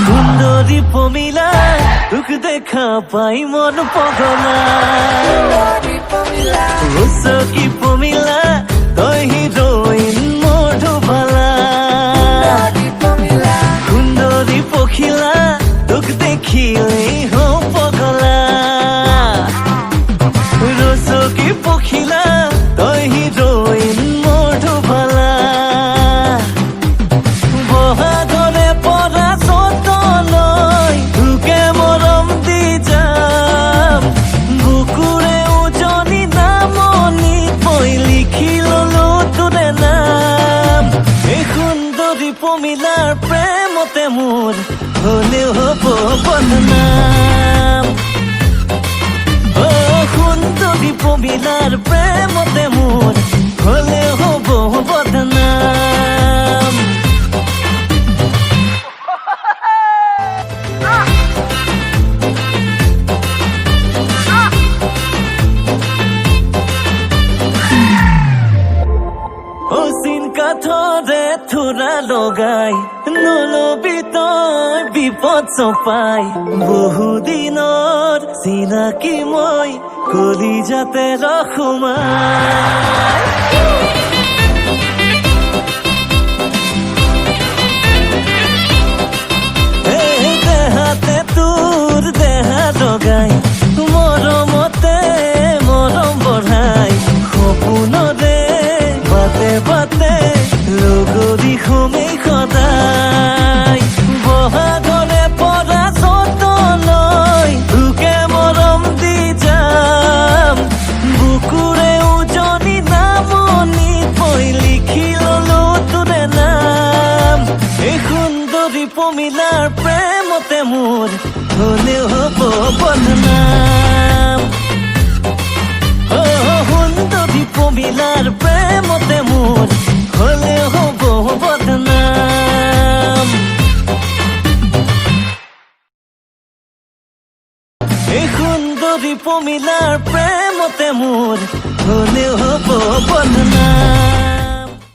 সুন্দরী পমিলা তোক দেখা পাই মন পগলা রসকি পমিলা তই হিরোইন মধুবালা সুন্দরী পখিলা তোক দেখিলেই হও পগলা রসকি পখিলা তই হিরোইন মধুবালা বহাগরে পৰা চতলৈ তোকে মৰম দি যাম বুকুৰে উজনি নামনি পই লিখি ললো তোৰে নাম এই সুন্দৰী পমিলাৰ প্ৰেমতে মোৰ হলেও হ'ব বদনাম সুন্দৰী পমিলাৰ প্ৰেমতে মোৰ হলেও হ'ব বদনাম অচিন কাঠৰে থোৰা লগাই নলবি তই বিপদ চপাই বহুদিনৰ চিনাকি মই কলিজাতে ৰখোমাই দেহাতে তোৰ দেহা লগাই মৰমতে মৰম বঢ়াই সপোনৰে বাতে বাতে লগৰী সমেই সদায় বহাগৰে পৰা চতলৈ তোকে মৰম দি যাম বুকুৰে উজনি নামনি পই লিখি ললো তোৰে নাম এই সুন্দৰী পমিলাৰ প্ৰেমতে মোৰ হলেও হ'ব বদনাম সুন্দৰী পমিলাৰ প্ৰেমতে মোৰ হলেও হ'ব বদনাম এই সুন্দৰী পমিলাৰ প্ৰেমতে মোৰ হলেও হ'ব বদনাম